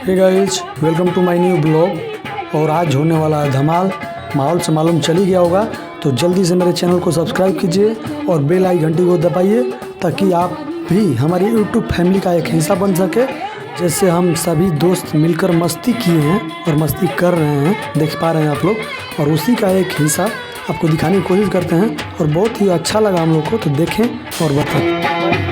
Hey guys, welcome to my new blog. और आज होने वाला है धमाल। माहौल से मालूम चल ही गया होगा, तो जल्दी से मेरे चैनल को सब्सक्राइब कीजिए और बेल आई घंटी को दबाइए ताकि आप भी हमारी यूट्यूब फैमिली का एक हिस्सा बन सके। जैसे हम सभी दोस्त मिलकर मस्ती किए हैं और मस्ती कर रहे हैं, देख पा रहे हैं आप लोग, और उसी का एक हिस्सा आपको दिखाने की कोशिश करते हैं। और बहुत ही अच्छा लगा हम लोग को, तो देखें और बताएं।